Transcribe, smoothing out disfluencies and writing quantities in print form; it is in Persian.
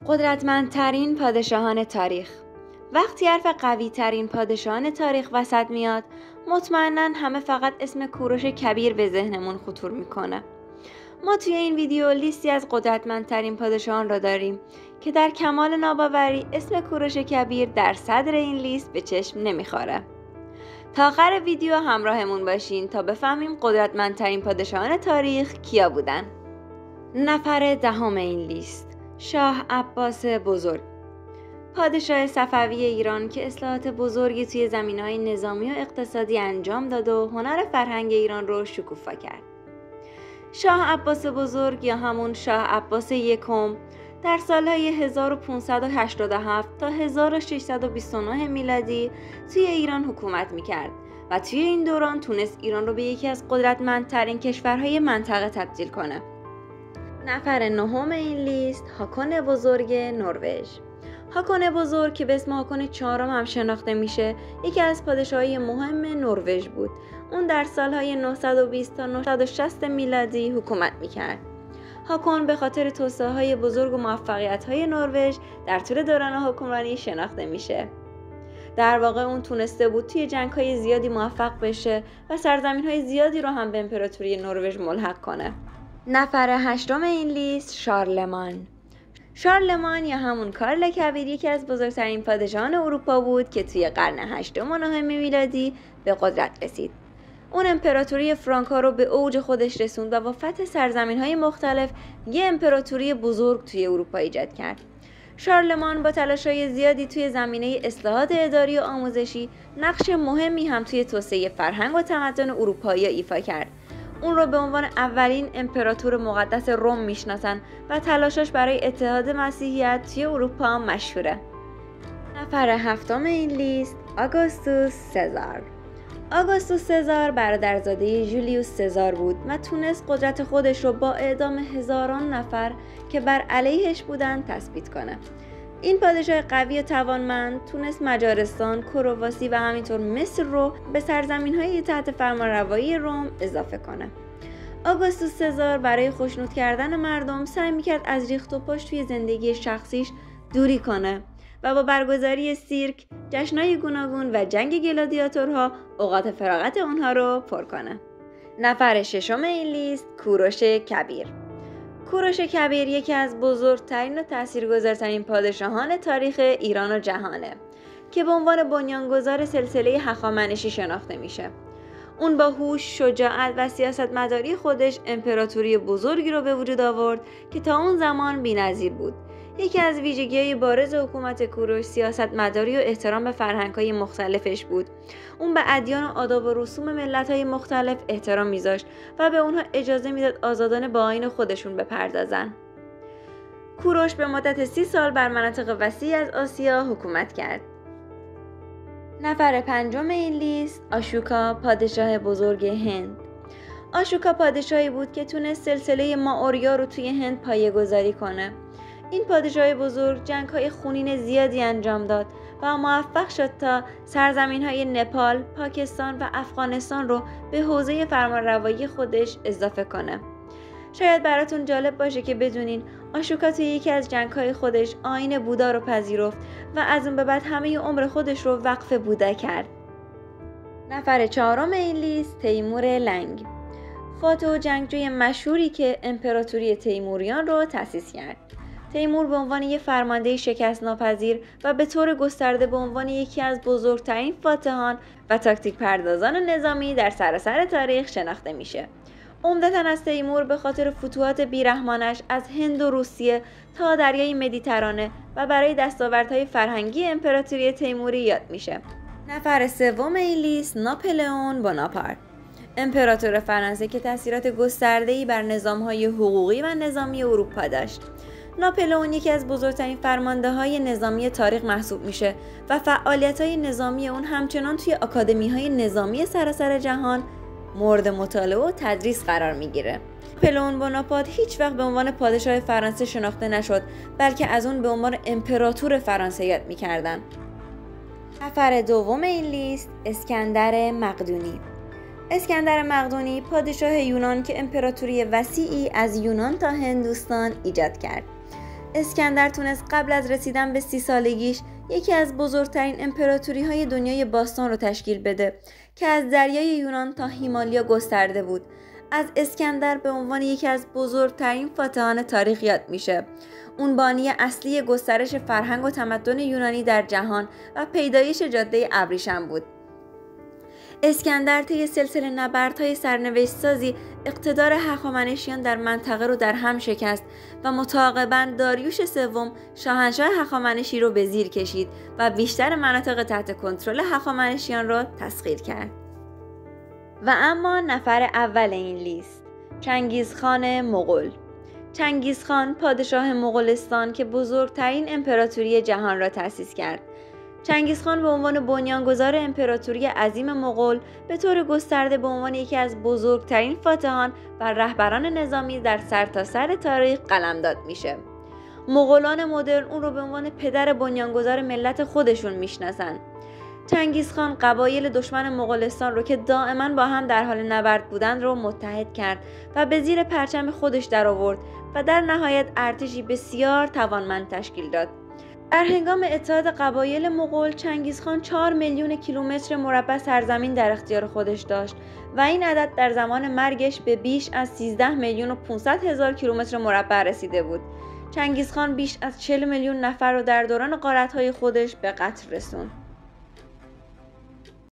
قدرتمندترین پادشاهان تاریخ. وقتی حرف قوی ترین پادشاهان تاریخ وسط میاد، مطمئناً همه فقط اسم کوروش کبیر به ذهنمون خطور میکنه. ما توی این ویدیو لیستی از قدرتمندترین پادشاهان را داریم که در کمال ناباوری اسم کوروش کبیر در صدر این لیست به چشم نمیخوره. تا آخر ویدیو همراهمون باشین تا بفهمیم قدرتمندترین پادشاهان تاریخ کیا بودن. نفر دهم این لیست، شاه عباس بزرگ، پادشاه صفوی ایران که اصلاحات بزرگی توی زمینه‌های نظامی و اقتصادی انجام داد و هنر فرهنگ ایران رو شکوفا کرد. شاه عباس بزرگ یا همون شاه عباس یکم در سالهای 1587 تا 1629 میلادی توی ایران حکومت میکرد و توی این دوران تونست ایران رو به یکی از قدرتمندترین کشورهای منطقه تبدیل کنه. نفر نهم این لیست، هاکون بزرگ نروژ. هاکون بزرگ که به اسم هاکون چهارم هم شناخته میشه، یکی از پادشاهای مهم نروژ بود. اون در سالهای 920 تا 960 میلادی حکومت میکرد. هاکون به خاطر توسعه‌های بزرگ و موفقیت‌های نروژ در طول دوران حکمرانی شناخته میشه. در واقع اون تونسته بود توی جنگ‌های زیادی موفق بشه و سرزمین‌های زیادی رو هم به امپراتوری نروژ ملحق کنه. نفر هشتم این لیست، شارلمان. شارلمان یا همون کارل کبیر یکی از بزرگترین پادشاهان اروپا بود که توی قرن هشتم و نهم میلادی به قدرت رسید. اون امپراتوری فرانکا رو به اوج خودش رسوند و با فتح سرزمین‌های مختلف یه امپراتوری بزرگ توی اروپا ایجاد کرد. شارلمان با تلاش‌های زیادی توی زمینه اصلاحات اداری و آموزشی نقش مهمی هم توی توسعه فرهنگ و تمدن اروپایی ایفا کرد. اون رو به عنوان اولین امپراتور مقدس روم میشناسن و تلاشش برای اتحاد مسیحیت توی اروپا مشهوره. نفر هفتم این لیست، آگوستوس سزار. آگوستوس سزار برادرزاده جولیوس سزار بود و تونست قدرت خودش رو با اعدام هزاران نفر که بر علیهش بودن تثبیت کنه. این پادشاه قوی و توانمند تونست مجارستان، کرواسی و همینطور مصر رو به سرزمین‌های تحت فرمانروایی روم اضافه کنه. آگوستوس سزار برای خوشنود کردن مردم سعی میکرد از ریخت و پاش توی زندگی شخصیش دوری کنه و با برگزاری سیرک، جشن‌های گوناگون و جنگ گلادیاتورها اوقات فراغت اونها رو پر کنه. نفر ششم این لیست، کوروش کبیر. کوروش کبیر یکی از بزرگترین و تاثیرگذارترین پادشاهان تاریخ ایران و جهانه که به عنوان بنیانگذار سلسله هخامنشی شناخته میشه. اون با هوش، شجاعت و سیاستمداری خودش امپراتوری بزرگی رو به وجود آورد که تا اون زمان بی‌نظیر بود. یکی از ویژگی‌های بارز حکومت کوروش سیاستمداری و احترام به فرهنگ‌های مختلفش بود. اون به ادیان و آداب و رسوم ملت‌های مختلف احترام می‌ذاشت و به اونها اجازه میداد آزادانه با آیین خودشون بپردازن. کوروش به مدت 30 سال بر مناطق وسیعی از آسیا حکومت کرد. نفر پنجم این لیست، آشوکا پادشاه بزرگ هند. آشوکا پادشاهی بود که تونست سلسله ماوریا رو توی هند پایه‌گذاری کنه. این پادشاه بزرگ جنگ‌های خونین زیادی انجام داد و موفق شد تا سرزمین‌های نپال، پاکستان و افغانستان رو به حوزه فرمانروایی خودش اضافه کنه. شاید براتون جالب باشه که بدونین آشوکا توی یکی از جنگ‌های خودش آیین بودا رو پذیرفت و از اون به بعد همه عمر خودش رو وقف بودا کرد. نفر چهارم این لیست، تیمور لنگ. فاتح و جنگجوی مشهوری که امپراتوری تیموریان رو تأسیس کرد. تیمور به عنوان یک فرمانده شکست ناپذیر و به طور گسترده به عنوان یکی از بزرگترین فاتحان و تاکتیک پردازان نظامی در سراسر تاریخ شناخته میشه. عمدتاً از تیمور به خاطر فتوحات بیرحمانش از هند و روسیه تا دریای مدیترانه و برای دستاوردهای فرهنگی امپراتوری تیموری یاد میشه. نفر سوم این لیست، ناپلئون بوناپارت. امپراتور فرانسه که تأثیرات گسترده‌ای بر نظام‌های حقوقی و نظامی اروپا داشت. ناپلئون یکی از بزرگترین فرمانده‌های نظامی تاریخ محسوب میشه و فعالیت‌های نظامی اون همچنان توی آکادمی‌های نظامی سراسر جهان مورد مطالعه و تدریس قرار میگیره. ناپلئون بوناپارت هیچ وقت به عنوان پادشاه فرانسه شناخته نشد، بلکه از اون به عنوان امپراتور فرانسه یاد میکردن. نفر دوم این لیست، اسکندر مقدونی. اسکندر مقدونی پادشاه یونان که امپراتوری وسیعی از یونان تا هندوستان ایجاد کرد. اسکندر تونست قبل از رسیدن به 30 سالگیش یکی از بزرگترین امپراتوری‌های دنیای باستان رو تشکیل بده که از دریای یونان تا هیمالیا گسترده بود. از اسکندر به عنوان یکی از بزرگترین فاتحان تاریخ یاد میشه. اون بانی اصلی گسترش فرهنگ و تمدن یونانی در جهان و پیدایش جاده ابریشم بود. اسکندر طی سلسله نبردهای سرنوشت‌سازی اقتدار هخامنشیان در منطقه رو در هم شکست و متعاقباً داریوش سوم شاهنشاه هخامنشی رو به زیر کشید و بیشتر مناطق تحت کنترل هخامنشیان را تسخیر کرد. و اما نفر اول این لیست، چنگیزخان مغول. چنگیزخان پادشاه مغولستان که بزرگترین امپراتوری جهان را تأسیس کرد. چنگیزخان به عنوان بنیانگذار امپراتوری عظیم مغول به طور گسترده به عنوان یکی از بزرگترین فاتحان و رهبران نظامی در سرتاسر تاریخ قلمداد میشه. مغولان مدرن اون رو به عنوان پدر بنیانگذار ملت خودشون میشناسن. چنگیزخان قبایل دشمن مغولستان رو که دائما با هم در حال نبرد بودند رو متحد کرد و به زیر پرچم خودش درآورد و در نهایت ارتشی بسیار توانمند تشکیل داد. در هنگام اتحاد قبایل مغول، چنگیزخان 4 میلیون کیلومتر مربع سرزمین در اختیار خودش داشت و این عدد در زمان مرگش به بیش از 13 میلیون و 500 هزار کیلومتر مربع رسیده بود. چنگیزخان بیش از 40 میلیون نفر رو در دوران غارت‌های خودش به قتل رسوند.